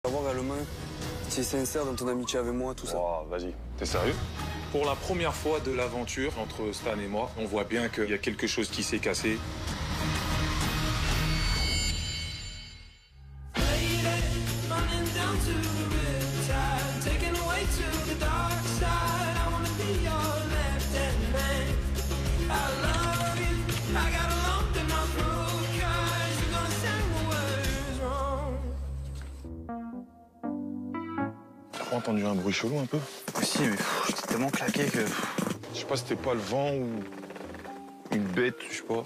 Savoir réellement si c'est sincère dans ton amitié avec moi, tout ça. Oh, vas-y, t'es sérieux? Pour la première fois de l'aventure entre Stan et moi, on voit bien qu'il y a quelque chose qui s'est cassé. T'as pas entendu un bruit chelou un peu? Si, mais j'étais tellement claqué que... Je sais pas si c'était pas le vent ou une bête, je sais pas.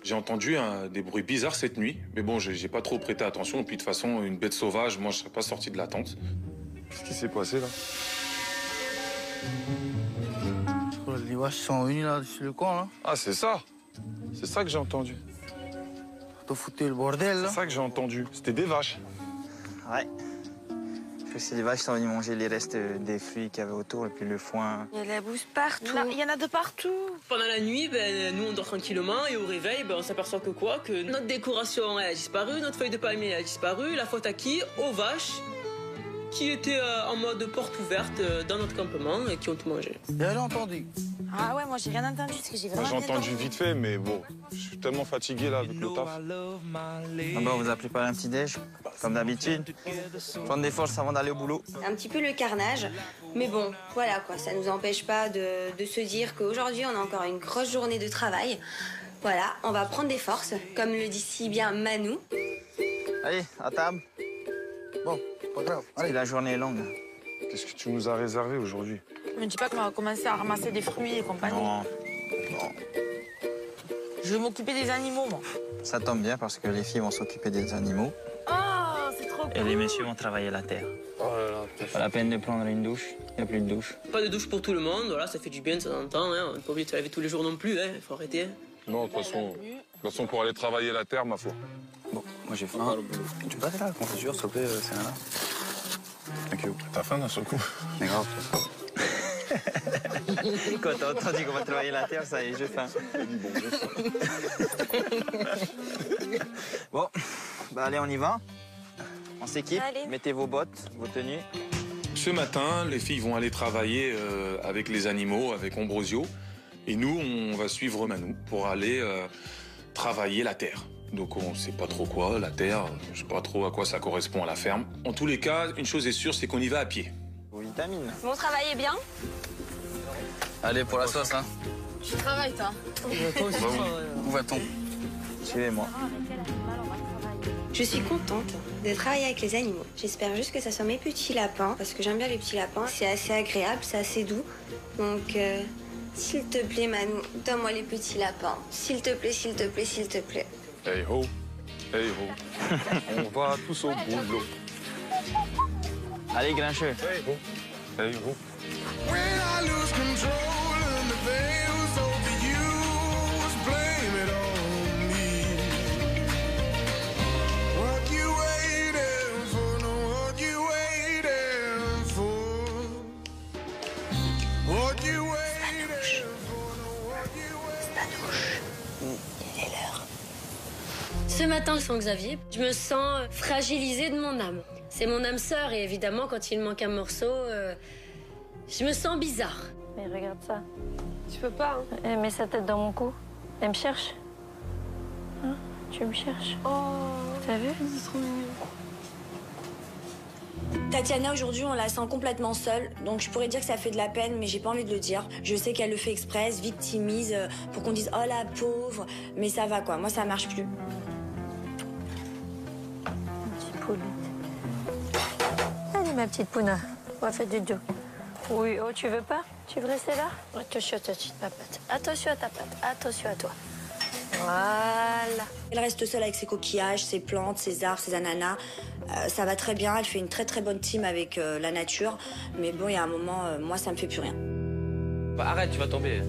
J'ai entendu des bruits bizarres cette nuit, mais bon, j'ai pas trop prêté attention. Et puis de toute façon, une bête sauvage, moi, je serais pas sorti de la tente. Qu'est-ce qui s'est passé là? Les vaches sont venues là, sur le coin, là. Ah, c'est ça? C'est ça que j'ai entendu. T'as foutu le bordel, là. C'est ça que j'ai entendu. C'était des vaches. Ouais. C'est les vaches qui sont venues manger les restes des fruits qu'il y avait autour et puis le foin. Il y a de la bouse partout. Il y en a de partout. Pendant la nuit, nous on dort tranquillement et au réveil, on s'aperçoit que quoi? Que notre décoration elle a disparu, notre feuille de palmier elle a disparu. La faute à qui? Aux vaches qui étaient en mode porte ouverte dans notre campement et qui ont tout mangé. Et elle a entendu. Ah ouais, moi j'ai rien entendu parce que j'ai Moi, vraiment j'ai entendu vite fait, mais bon, je suis tellement fatigué là avec le taf. Ah bah, on vous a préparé un petit déj, comme d'habitude. Prendre des forces avant d'aller au boulot. Un petit peu le carnage, mais bon, voilà quoi, ça nous empêche pas de se dire qu'aujourd'hui on a encore une grosse journée de travail. Voilà, on va prendre des forces, comme le dit si bien Manu. Allez, à table. Bon, pas grave. Allez, la journée est longue. Qu'est-ce que tu nous as réservé aujourd'hui? Ne me dis pas qu'on va commencer à ramasser des fruits et compagnie. Non, Je vais m'occuper des animaux, moi. ça tombe bien parce que les filles vont s'occuper des animaux. Oh, c'est trop cool. Et les messieurs vont travailler la terre. Oh là là, Pas la peine de prendre une douche, il n'y a plus de douche. Pas de douche pour tout le monde, voilà, ça fait du bien de temps en temps. On n'est pas obligé de se laver tous les jours non plus, faut arrêter. non, de toute façon, pour aller travailler la terre, ma foi. Bon, moi j'ai faim. Tu peux passer là, la confiture, s'il te plaît, c'est là. Thank you. T'as faim d'un seul coup? Mais grave. Quand t'as entendu qu'on va travailler la terre, ça y est, j'ai faim. Bon, bah allez, on y va. On s'équipe, Allez. mettez vos bottes, vos tenues. Ce matin, les filles vont aller travailler avec les animaux, avec Ambrosio. Et nous, on va suivre Manu pour aller travailler la terre. Donc on sait pas trop quoi, la terre, je sais pas trop à quoi ça correspond à la ferme. En tous les cas, une chose est sûre, c'est qu'on y va à pied. Vos vitamines. Bon travail est bien. Allez, pour la sauce, hein. Tu travailles, toi. Où va-t-on? Suivez-moi. Je suis contente de travailler avec les animaux. J'espère juste que ça soit mes petits lapins, parce que j'aime bien les petits lapins. C'est assez agréable, c'est assez doux. Donc, s'il te plaît, Manu, donne-moi les petits lapins. S'il te plaît, s'il te plaît, s'il te plaît. Hey ho, hey ho. On va tous au boulot. Allez, grincheux. Hey ho, hey ho. When I lose control and the veil's overused, blame it on me. What you waiting for? No, what you waiting for? What you waiting for? No, what you waiting Il est l'heure. Ce matin, sans Xavier, je me sens fragilisée de mon âme. C'est mon âme sœur et évidemment, quand il manque un morceau, je me sens bizarre. Mais regarde ça. Tu peux pas, hein. Elle met sa tête dans mon cou. Elle me cherche. Hein? Tu me cherches. Oh, T'as vu? c'est trop mignon. Tatiana, aujourd'hui, on la sent complètement seule. Donc, je pourrais dire que ça fait de la peine, mais j'ai pas envie de le dire. Je sais qu'elle le fait exprès, se victimise pour qu'on dise « Oh, la pauvre ». Mais ça va, quoi. Moi, ça marche plus. Petite poule. Allez, ma petite pouna. On va faire du dos. Oui, oh, tu veux pas? Tu veux rester là? Attention à ta petite papate. Attention à ta patte. Attention à toi. Voilà. Elle reste seule avec ses coquillages, ses plantes, ses arbres, ses ananas. Ça va très bien. Elle fait une très, très bonne team avec la nature. Mais bon, il y a un moment, moi, ça me fait plus rien. Bah, arrête, tu vas tomber.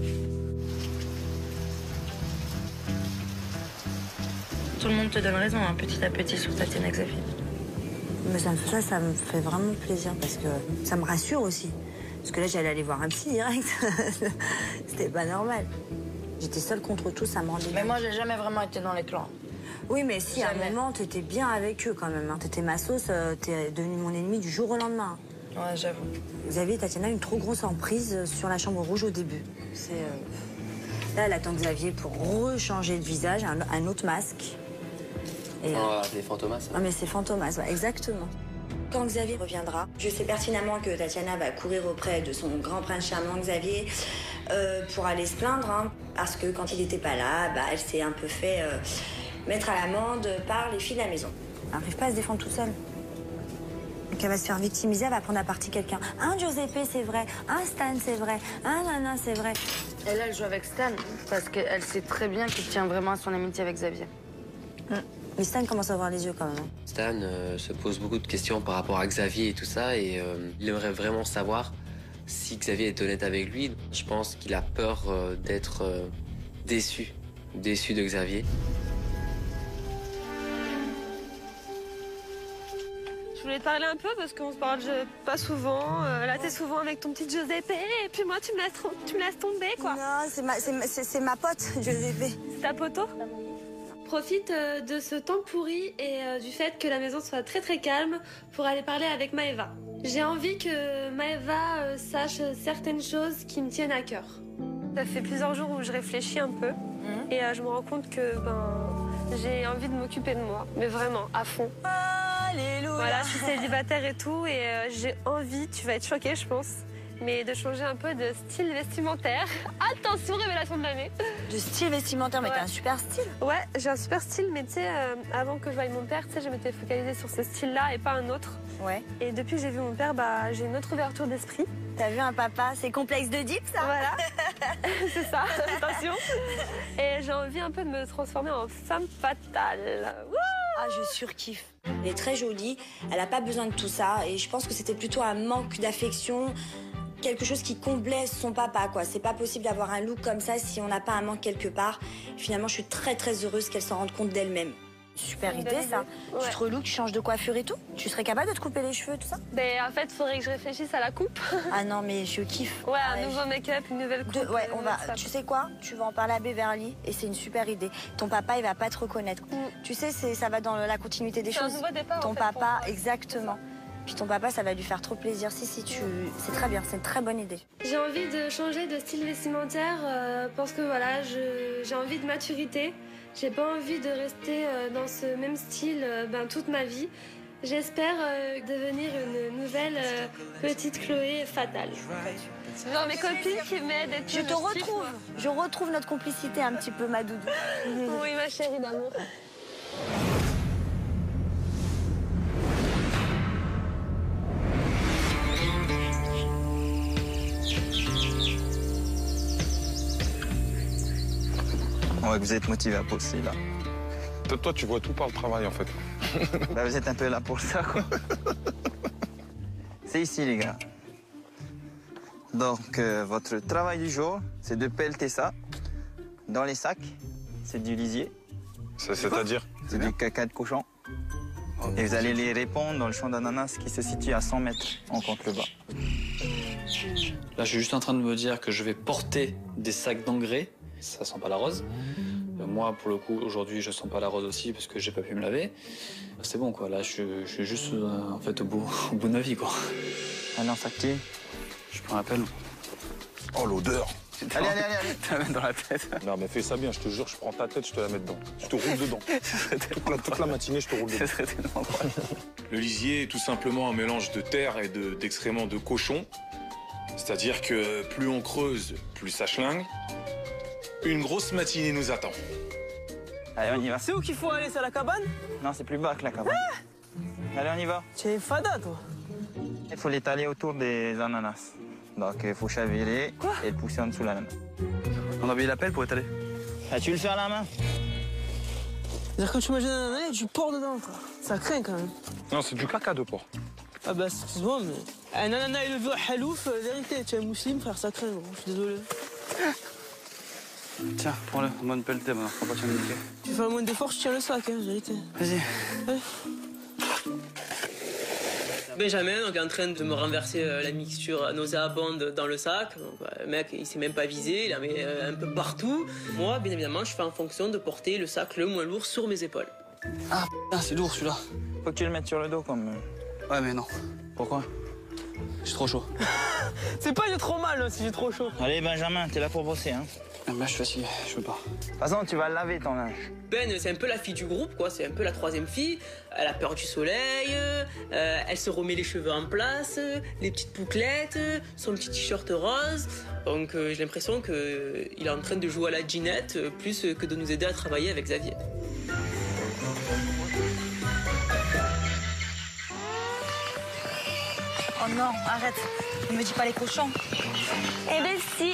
Tout le monde te donne raison, hein, petit à petit, sur Tatiana Xavier. Mais ça me fait vraiment plaisir parce que ça me rassure aussi. Parce que là, j'allais aller voir un psy direct. C'était pas normal. J'étais seule contre tout, ça me rendait... Mais moi, j'ai jamais vraiment été dans les clans. Oui, mais si, à un moment, t'étais bien avec eux quand même. Hein. T'étais ma sauce, t'es devenu mon ennemi du jour au lendemain. Ouais, j'avoue. Xavier et Tatiana ont une trop grosse emprise sur la chambre rouge au début. Là, elle attend Xavier pour rechanger de visage, un autre masque. Et, des Fantomas. Ah, mais c'est Fantomas, ouais, exactement. Quand Xavier reviendra, je sais pertinemment que Tatiana va courir auprès de son grand prince charmant Xavier pour aller se plaindre, hein, parce que quand il n'était pas là, elle s'est un peu fait mettre à l'amende par les filles de la maison. Elle n'arrive pas à se défendre toute seule. Donc elle va se faire victimiser, elle va prendre à partie quelqu'un. Un Giuseppe, c'est vrai. Un Stan, c'est vrai. Un Nana, c'est vrai. Et là, elle joue avec Stan parce qu'elle sait très bien qu'il tient vraiment à son amitié avec Xavier. Mais Stan commence à avoir les yeux quand même. Stan se pose beaucoup de questions par rapport à Xavier et tout ça, et il aimerait vraiment savoir si Xavier est honnête avec lui. Je pense qu'il a peur d'être déçu de Xavier. Je voulais te parler un peu parce qu'on se parle pas souvent. Là, t'es souvent avec ton petit Giuseppe et puis moi, tu me laisses tomber, quoi. Non, c'est ma pote, Giuseppe. C'est ta poteau? Profite de ce temps pourri et du fait que la maison soit très très calme pour aller parler avec Maëva. J'ai envie que Maëva sache certaines choses qui me tiennent à cœur. Ça fait plusieurs jours où je réfléchis un peu et je me rends compte que j'ai envie de m'occuper de moi, mais vraiment à fond. Alléluia. Voilà, je suis célibataire et tout et j'ai envie, tu vas être choquée je pense, mais de changer un peu de style vestimentaire. Attention, révélation de l'année. De style vestimentaire, mais t'as un super style. Ouais, j'ai un super style, mais tu sais, avant que je voie mon père, tu sais, je m'étais focalisée sur ce style-là et pas un autre. Ouais. Et depuis que j'ai vu mon père, j'ai une autre ouverture d'esprit. T'as vu un papa, c'est complexe de Deep, ça? Voilà, c'est ça, attention. Et j'ai envie un peu de me transformer en femme fatale. Wouh! Ah, je surkiffe. Elle est très jolie, elle n'a pas besoin de tout ça, et je pense que c'était plutôt un manque d'affection, quelque chose qui comblait son papa, quoi. C'est pas possible d'avoir un look comme ça si on n'a pas un manque quelque part. Finalement, je suis très très heureuse qu'elle s'en rende compte d'elle-même. Super idée, ça. Ouais. Tu te relooks, tu changes de coiffure et tout? Tu serais capable de te couper les cheveux, tout ça? En fait, il faudrait que je réfléchisse à la coupe. Ah non, mais je kiffe. Ouais, un nouveau make-up, une nouvelle coupe. Ouais, tu sais quoi? Tu vas en parler à Beverly et c'est une super idée. Ton papa, il va pas te reconnaître. Tu sais, ça va dans la continuité des choses. C'est un nouveau départ, ton en fait, papa, exactement. Puis ton papa, ça va lui faire trop plaisir. C'est très bien, c'est une très bonne idée. J'ai envie de changer de style vestimentaire parce que voilà, j'ai envie de maturité. J'ai pas envie de rester dans ce même style toute ma vie. J'espère devenir une nouvelle petite Chloé fatale. Genre mes copines qui m'aident et tout. Je retrouve notre complicité un petit peu, ma doudou. Oui, ma chérie d'amour. On voit que vous êtes motivé à bosser, là. Toi, tu vois tout par le travail, en fait. Vous êtes un peu là pour ça, quoi. C'est ici, les gars. Donc, votre travail du jour, c'est de pelleter ça dans les sacs. C'est du lisier. C'est-à-dire? C'est du caca de cochon. Et vous allez les répandre dans le champ d'ananas qui se situe à 100 mètres en contrebas. Là, je suis juste en train de me dire que je vais porter des sacs d'engrais. Ça sent pas la rose. Moi, pour le coup, aujourd'hui, je sens pas la rose aussi parce que j'ai pas pu me laver. C'est bon, quoi. Là, je suis juste en fait au bout de ma vie, quoi. Allez, en s'active. Je prends l'appel. Oh, l'odeur. Allez. Tu la mets dans la tête. Non, mais fais ça bien, je te jure, je prends ta tête, je te la mets dedans. Je te roule dedans. Toute la matinée, je te roule dedans. Ce serait tellement drôle. Le lisier est tout simplement un mélange de terre et d'excréments de cochon. C'est-à-dire que plus on creuse, plus ça schlingue. Une grosse matinée nous attend. Allez, on y va. C'est où qu'il faut aller? C'est à la cabane? Non, c'est plus bas que la cabane. Allez, on y va. Tu es fada, toi. Il faut l'étaler autour des ananas. Donc, il faut chavirer et le pousser en dessous de l'ananas. On a oublié l'appel pour étaler. Ah, tu veux le faire à la main? C'est-à-dire que tu imagines un ananas, il y a du porc dedans, quoi. Ça craint, quand même. Non, c'est du caca de porc. Ah bah, c'est bon, mais... Un ananas élevé à halouf, vérité, tu es un musulman, frère, ça craint, gros. Je suis désolé. Tiens, prends-le, en mode pelleté maintenant, faut pas te niquer. Tu fais le moins d'efforts, je tiens le sac, hein, vérité. Vas-y. Ouais. Benjamin donc, est en train de me renverser la mixture nauséabonde dans le sac. Donc, le mec, il s'est même pas visé, il en met un peu partout. Moi, bien évidemment, je fais en fonction de porter le sac le moins lourd sur mes épaules. Ah, putain, c'est lourd celui-là. Faut que tu le mettes sur le dos comme... Ouais, mais non. Pourquoi? J'ai trop chaud. C'est pas j'ai trop mal si j'ai trop chaud. Allez Benjamin, t'es là pour bosser, hein. Ah, bah, je suis fatigué, je peux pas. De toute façon, tu vas laver ton linge. Ben, c'est un peu la fille du groupe, quoi. C'est un peu la troisième fille. Elle a peur du soleil, elle se remet les cheveux en place, les petites bouclettes, son petit t-shirt rose. Donc j'ai l'impression qu'il est en train de jouer à la Ginette plus que de nous aider à travailler avec Xavier. Oh non, arrête. Ne me dis pas les cochons. Eh ben si,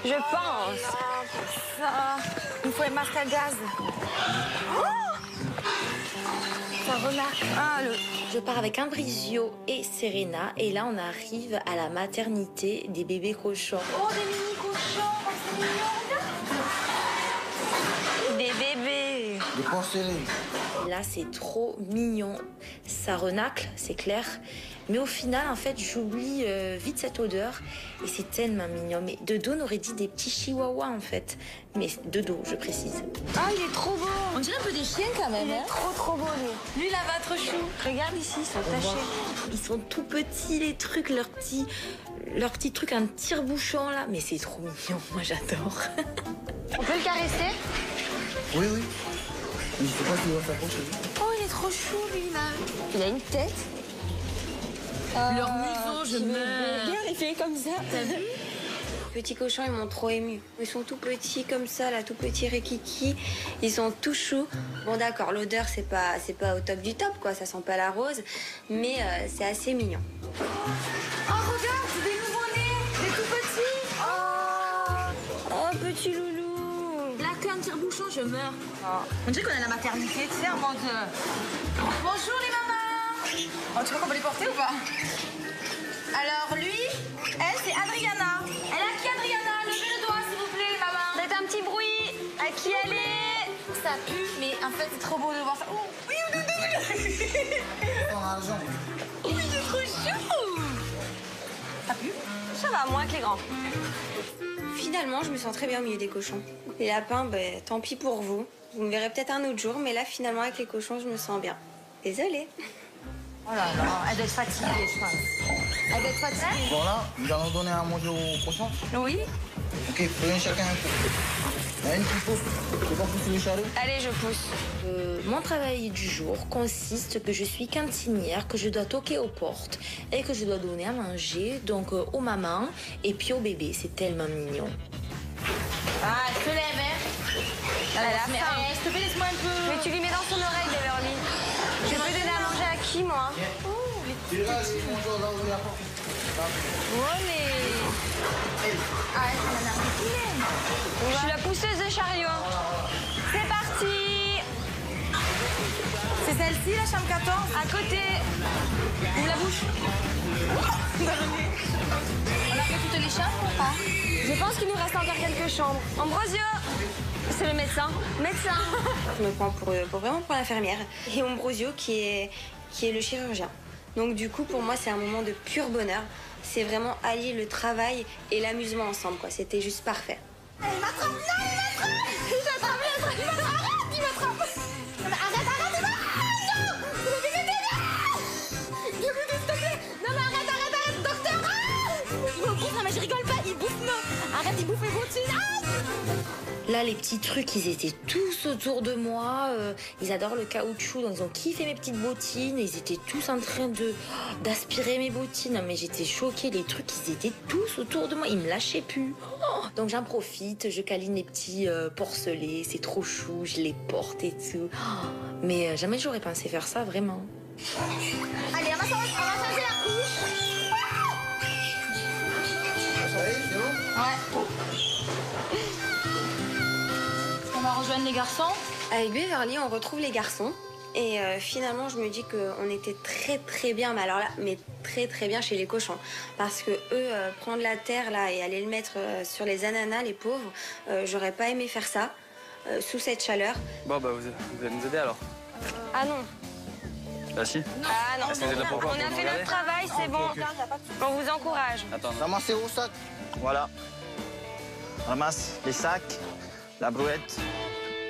je pense. Ça, il faut un masque à gaz. Ça remarque. Ah, Je pars avec Ambrizio et Serena et là on arrive à la maternité des bébés cochons. Oh, des mini cochons, c'est mignon. Des bébés. Des porcelaines. Là c'est trop mignon. Ça renacle, c'est clair. Mais au final, en fait, j'oublie vite cette odeur. Et c'est tellement mignon. Mais de dos, on aurait dit des petits chihuahuas, en fait. Mais de dos, je précise. Ah, il est trop beau. On dirait un peu des chiens quand même. Il est trop beau, lui. Lui, là, va être chou. Regarde ici, ils sont tachés. Ils sont tout petits, les trucs, leurs petits trucs, un tire-bouchon, là. Mais c'est trop mignon, moi j'adore. On peut le caresser? Oui, oui. Je sais pas s'il va s'approcher. Oh, il est trop chou, lui, là. Il a une tête. Leur museau, je meurs. Regarde, il fait comme ça. T'as vu? Petits cochons, ils m'ont trop ému. Ils sont tout petits comme ça, là, tout petits rikiki. Ils sont tout choux. Bon, d'accord, l'odeur, c'est pas au top du top, quoi. Ça sent pas la rose, mais c'est assez mignon. Oh, regarde, c'est des nouveau-nés, des tout petits. Oh, petit loulou. La queue, un tire-bouchon, je meurs. On dirait qu'on est à la maternité, tu sais, en mode... Bonjour les mamans. Oh, tu crois qu'on va les porter ou pas? Alors lui, elle, c'est Adriana. Elle a qui, Adriana? Levez le doigt, s'il vous plaît, maman. Faites un petit bruit. À qui elle est? Ça pue, mais en fait, c'est trop beau de voir ça. Oh, oui, oh, doudou. Oui, c'est trop chou. Ça pue? Ça va, moins que les grands. Finalement, je me sens très bien au milieu des cochons. Les lapins, ben, tant pis pour vous. Vous me verrez peut-être un autre jour, mais là, finalement, avec les cochons, je me sens bien. Désolée. Oh là là, elle doit être fatiguée, je pense. Elle doit être fatiguée. Bon là, nous allons donner à manger aux cochons. Oui. Ok, prenez chacun un coup. Il y a une qui pousse. Tu vas pousser le chariots? Allez, je pousse. Mon travail du jour consiste que je suis cantinière, que je dois toquer aux portes et que je dois donner à manger donc aux mamans et puis aux bébés. C'est tellement mignon. Ah, elle se lève, hein. Elle a Mais faim. s'il te plaît, laisse-moi un peu. Mais tu lui mets dans son oreille, Beverly. Je peux donner à manger à qui, moi? Tu là, c'est mon jour là ouvrir la porte. Ouais, mais... Ah, elle s'en a Je suis la pousseuse de chariot. C'est parti. C'est celle-ci, la chambre 14? À côté. Ouvre la bouche. On a fait toutes les chambres ou pas? Je pense qu'il nous reste encore quelques chambres. Ambrosio, c'est le médecin. Médecin. Je me prends vraiment pour l'infirmière. Et Ambrosio qui est le chirurgien. Donc du coup, pour moi, c'est un moment de pur bonheur. C'est vraiment allier le travail et l'amusement ensemble, quoi. C'était juste parfait. Il m'attrape! Non, il m'attrape! Il m'attrape! Il m'attrape! Non, mais arrête! Non! Le bébé, non! Le bébé, s'il te plaît! Non, mais arrête! Docteur! Ah! Il me bouffe! Non, mais je rigole pas! Il bouffe, non! Arrête, il bouffe mes bottines! Ah! Là, les petits trucs, ils étaient tous autour de moi. Ils adorent le caoutchouc, donc ils ont kiffé mes petites bottines. Ils étaient tous en train d'aspirer mes bottines. Mais j'étais choquée. Les trucs, ils étaient tous autour de moi. Ils me lâchaient plus. Donc j'en profite. Je câline les petits porcelets. C'est trop chou. Je les porte et tout. Mais jamais j'aurais pensé faire ça, vraiment. Allez, on va changer la couche. Ça y est, c'est bon? Ouais. On va rejoindre les garçons. Avec Beverly, on retrouve les garçons. Et finalement, je me dis qu'on était très très bien, mais alors là, mais très très bien chez les cochons. Parce que eux, prendre la terre là et aller le mettre sur les ananas, les pauvres, j'aurais pas aimé faire ça, sous cette chaleur. Bon, bah, vous allez nous aider alors. Ah non. Bah si. Ah non, Est-ce que vous êtes pourquoi on a vous fait regardez notre travail, c'est bon. On vous encourage. Attends. Ramassez vos sacs. Voilà. On ramasse les sacs, la brouette,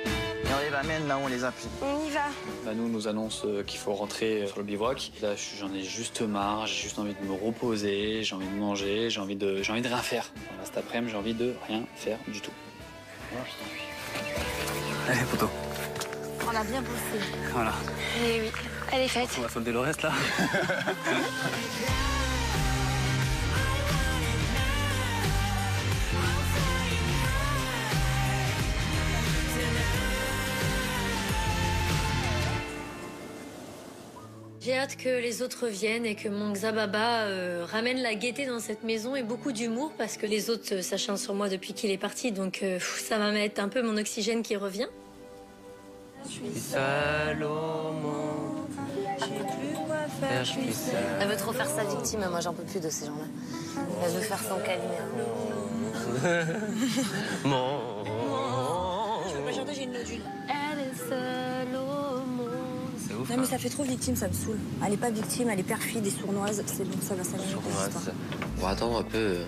et on les ramène là où on les a pris. On y va. Manu nous annonce qu'il faut rentrer sur le bivouac. Là, j'en ai juste marre, j'ai juste envie de me reposer, j'ai envie de manger, j'ai envie de rien faire. Voilà, cet après-midi, j'ai envie de rien faire du tout. Allez, poteau. On a bien bossé. Voilà. Eh oui, elle est faite. On va solder le reste, là. J'ai hâte que les autres viennent et que mon Xababa ramène la gaieté dans cette maison et beaucoup d'humour parce que les autres s'acharnent sur moi depuis qu'il est parti. Donc ça va mettre un peu mon oxygène qui revient. Je suis seule au monde. Je sais plus quoi faire, je suis seule. Elle veut trop faire sa victime, moi j'en peux plus de ces gens-là. Elle veut faire son câlin. Je peux pas chanter, j'ai une nodule. Elle est seule au monde. C'est ouf. Non mais ça fait trop victime, ça me saoule. Elle est pas victime, elle est perfide et sournoise. C'est bon, ça va s'améliorer. On va attendre un peu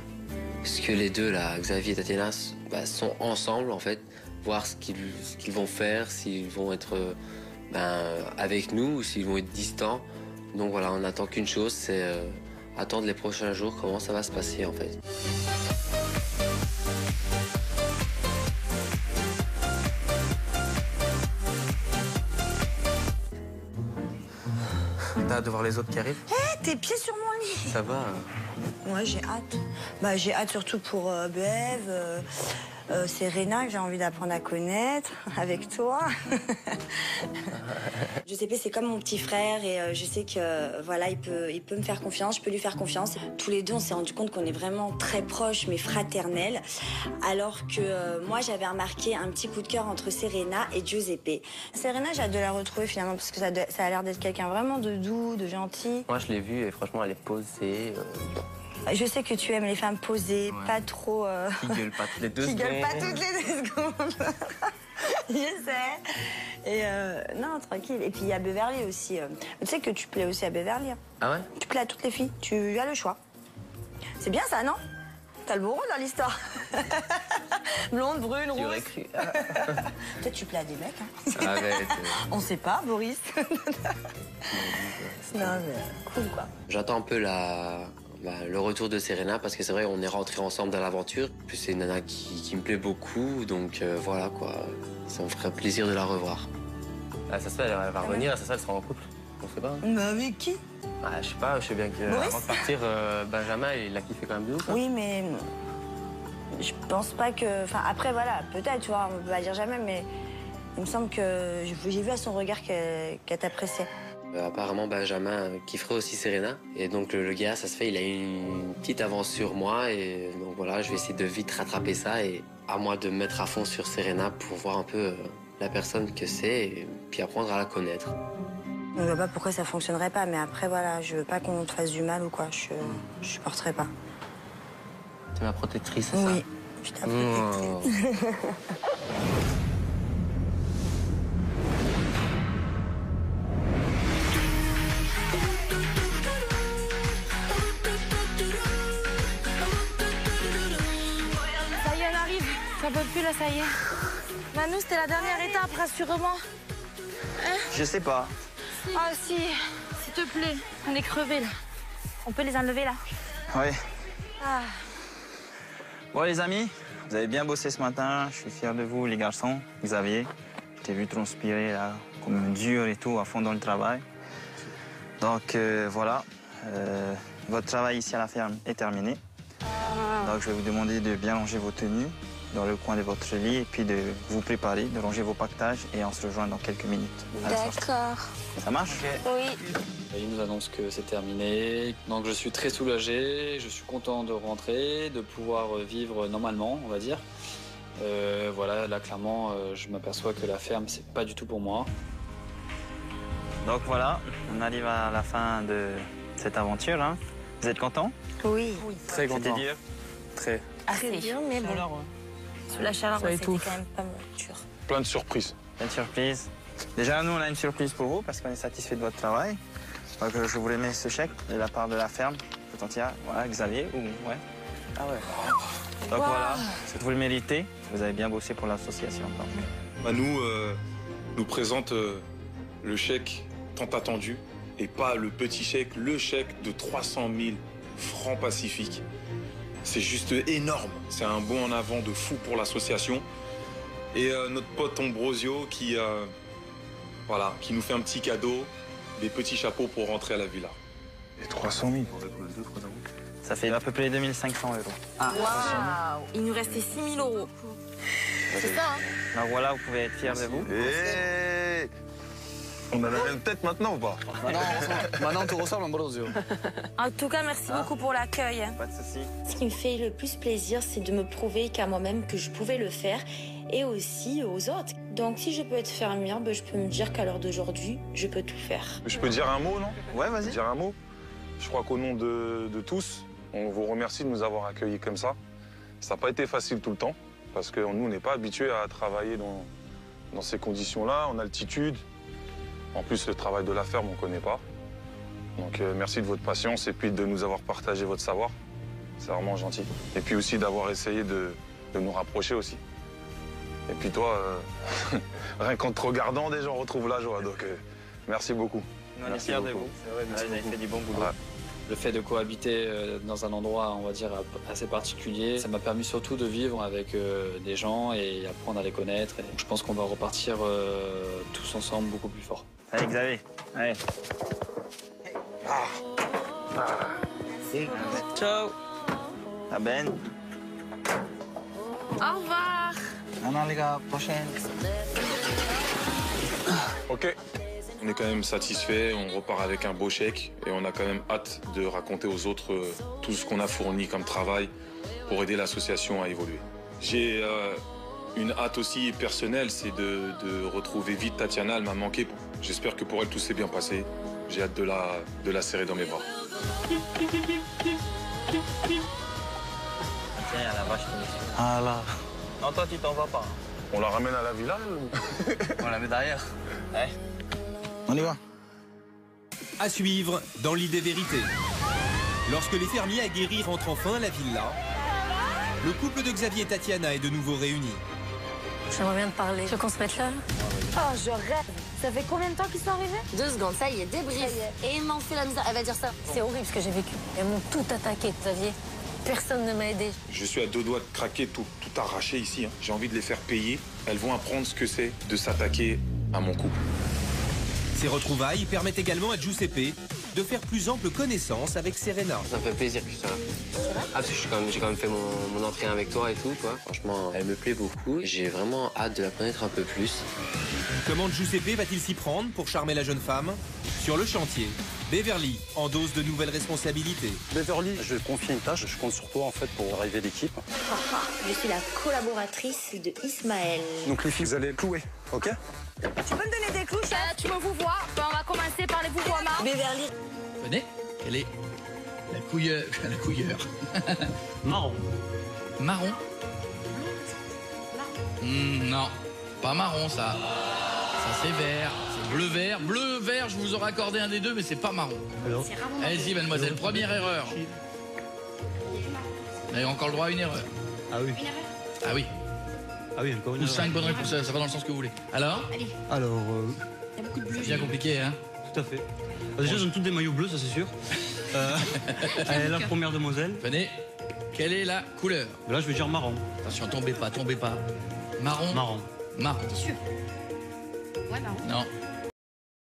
ce que les deux, là, Xavier et Tatiana, sont ensemble, en fait. Voir ce qu'ils vont faire, s'ils vont être avec nous ou s'ils vont être distants. Donc voilà, on n'attend qu'une chose, c'est attendre les prochains jours, comment ça va se passer, en fait. T'as hâte de voir les autres qui arrivent? Hé, tes pieds sur mon lit. Ça va? Ouais, j'ai hâte. Bah, j'ai hâte surtout pour Bev, Serena, que j'ai envie d'apprendre à connaître avec toi. Giuseppe, c'est comme mon petit frère et je sais que voilà, il peut me faire confiance, je peux lui faire confiance. Tous les deux, on s'est rendu compte qu'on est vraiment très proches, mais fraternels. Alors que moi, j'avais remarqué un petit coup de cœur entre Serena et Giuseppe. Serena, j'ai hâte de la retrouver finalement parce que ça a l'air d'être quelqu'un vraiment de doux, de gentil. Moi, je l'ai vue et franchement, elle est posée. Je sais que tu aimes les femmes posées, pas trop... Qui gueule pas toutes les 2 secondes. Qui gueule pas toutes les 2 secondes. Je sais. Et non, tranquille. Et puis il y a Beverly aussi. Tu sais que tu plais aussi à Beverly. Hein. Ah ouais? Tu plais à toutes les filles. Tu as le choix. C'est bien ça, non? T'as le beau rôle dans l'histoire. Blonde, brune, Tu rousse. aurais cru. Peut-être tu plais à des mecs. Hein. Arrête. On sait pas, Boris. Non, mais cool, quoi. J'attends un peu le retour de Serena parce que c'est vrai on est rentrés ensemble dans l'aventure. Puis c'est une nana qui me plaît beaucoup, donc voilà quoi. Ça me ferait plaisir de la revoir. Ah, ça se fait, elle va revenir, ça elle sera en couple. On sait pas. Hein. Mais avec qui? Ah, je sais pas, je sais bien que Boris avant de partir, Benjamin il l'a kiffé quand même de ouf. Hein. Oui, mais je pense pas que... Enfin, après, voilà, peut-être, tu vois, on peut pas dire jamais, mais il me semble que j'ai vu à son regard qu'elle t'appréciait. Apparemment, Benjamin kifferait aussi Serena. Et donc, le gars, ça se fait, il a une petite avance sur moi. Et donc, voilà, je vais essayer de vite rattraper ça. Et à moi de me mettre à fond sur Serena pour voir un peu la personne que c'est. Et puis apprendre à la connaître. Je vois pas pourquoi ça fonctionnerait pas. Mais après, voilà, je veux pas qu'on te fasse du mal ou quoi. Je supporterai pas. T'es ma protectrice, c'est ça? Oui, je suis ta protectrice. J'en peux plus là, ça y est. Manu, c'était la dernière étape, rassure-moi. Hein? Je sais pas. Ah si, s'il te plaît, on est crevés là. On peut les enlever là. Oui. Ah. Bon les amis, vous avez bien bossé ce matin. Je suis fier de vous les garçons. Xavier, je t'ai vu transpirer là, comme dur et tout, à fond dans le travail. Donc voilà, votre travail ici à la ferme est terminé. Donc je vais vous demander de bien ranger vos tenues dans le coin de votre lit et puis de vous préparer, de ranger vos pactages et on se rejoint dans quelques minutes. D'accord. Ça marche? Oui. Il nous annonce que c'est terminé. Donc je suis très soulagé, je suis content de rentrer, de pouvoir vivre normalement, on va dire. Voilà, là clairement, je m'aperçois que la ferme, c'est pas du tout pour moi. Donc voilà, on arrive à la fin de cette aventure. Hein. Vous êtes contents? Oui. Très content. C'était dur? Très. Assez dur, mais bon. Sous la chaleur, Ça c'était étouffe. quand même pas mal dur. Plein de surprises. Plein de surprises. Déjà, nous, on a une surprise pour vous parce qu'on est satisfait de votre travail. Donc, je vous remets ce chèque de la part de la ferme. Potentiel, voilà, Xavier. Ouais. Ah ouais. Donc voilà, vous le méritez. Vous avez bien bossé pour l'association. Manu nous présente le chèque tant attendu et pas le petit chèque, le chèque de 300 000 francs pacifiques. C'est juste énorme. C'est un bond en avant de fou pour l'association. Et notre pote Ambrosio qui nous fait un petit cadeau, des petits chapeaux pour rentrer à la villa. Et 300 000 Ça fait à peu près 2500 €. Ah, waouh. Il nous restait 6 000 €. C'est ça, hein? Donc voilà, vous pouvez être fiers de vous. Hey, on a la même tête maintenant ou pas? Maintenant, on te ressemble, Ambrosio. En tout cas, merci beaucoup pour l'accueil. Pas de souci. Ce qui me fait le plus plaisir, c'est de me prouver qu'à moi-même que je pouvais le faire et aussi aux autres. Donc si je peux être fermière, je peux me dire qu'à l'heure d'aujourd'hui, je peux tout faire. Je peux dire un mot, non? Ouais, vas-y. Dire un mot. Je crois qu'au nom de tous, on vous remercie de nous avoir accueillis comme ça. Ça n'a pas été facile tout le temps, parce que nous, on n'est pas habitués à travailler dans ces conditions-là, en altitude. En plus, le travail de la ferme, on ne connaît pas. Donc merci de votre patience et puis de nous avoir partagé votre savoir. C'est vraiment gentil. Et puis aussi d'avoir essayé de nous rapprocher aussi. Et puis toi, rien qu'en te regardant, déjà, on retrouve la joie. Donc merci beaucoup. On est fiers de vous. C'est vrai, vous avez fait du bon boulot. Ouais. Le fait de cohabiter dans un endroit, on va dire, assez particulier, ça m'a permis surtout de vivre avec des gens et apprendre à les connaître. Et je pense qu'on va repartir tous ensemble beaucoup plus fort. Allez, Xavier. Allez. Ciao. À Ben. Au revoir. Non, les gars, prochaine. Ok. On est quand même satisfait, on repart avec un beau chèque et on a quand même hâte de raconter aux autres tout ce qu'on a fourni comme travail pour aider l'association à évoluer. J'ai une hâte aussi personnelle, c'est de retrouver vite Tatiana, elle m'a manqué. J'espère que pour elle tout s'est bien passé. J'ai hâte de la serrer dans mes bras. Tiens, la vache. Ah là. Non, toi, tu t'en vas pas. On la ramène à la villa ou... On la met derrière. Ouais. On y va. À suivre dans l'idée vérité. Lorsque les fermiers aguerris rentrent enfin à la villa, le couple de Xavier et Tatiana est de nouveau réuni. J'aimerais bien te parler. Tu veux qu'on se mette là? Oh, je rêve. Ça fait combien de temps qu'ils sont arrivés? 2 secondes, ça y est, débrief. Et ils m'ont fait la misère. Elle va dire ça. C'est horrible ce que j'ai vécu. Elles m'ont tout attaqué, Xavier. Personne ne m'a aidé. Je suis à 2 doigts de craquer, tout arracher ici. Hein. J'ai envie de les faire payer. Elles vont apprendre ce que c'est de s'attaquer à mon couple. Ces retrouvailles permettent également à Giuseppe de faire plus ample connaissance avec Serena. Ça me fait plaisir que je sois là. Ah, parce que j'ai quand même fait mon entrée avec toi et tout, quoi. Franchement, elle me plaît beaucoup. J'ai vraiment hâte de la connaître un peu plus. Comment Giuseppe va-t-il s'y prendre pour charmer la jeune femme? Sur le chantier, Beverly endosse de nouvelles responsabilités. Beverly, je vais te confier une tâche. Je compte sur toi, en fait, pour arriver l'équipe. Je suis la collaboratrice de Ismaël. Donc les filles, vous allez clouer, ok? Tu peux me donner des clous, chef? Tu me vouvoies? On va commencer par les vouvoiements. Beverly. Venez, quelle est la couilleur? La couilleur. Marron. Marron? Non, pas marron ça. Ça c'est vert, c'est bleu-vert. Bleu-vert, je vous aurais accordé un des deux, mais c'est pas marron. Allez-y, mademoiselle, première erreur. Vous avez encore le droit à une erreur. Ah oui. Ah oui. Ah oui, encore une Ou erreur. 5 bonnes réponses, ça va dans le sens que vous voulez. Alors? Alors, C'est bien compliqué, hein? tout à fait. Déjà, ils ont tous des maillots bleus, ça c'est sûr. Allez, la première demoiselle. Venez, quelle est la couleur? Là, je vais dire marron. Attention, tombez pas, tombez pas. Marron? Marron. Marron. T'es sûr? Ouais, marron. Non.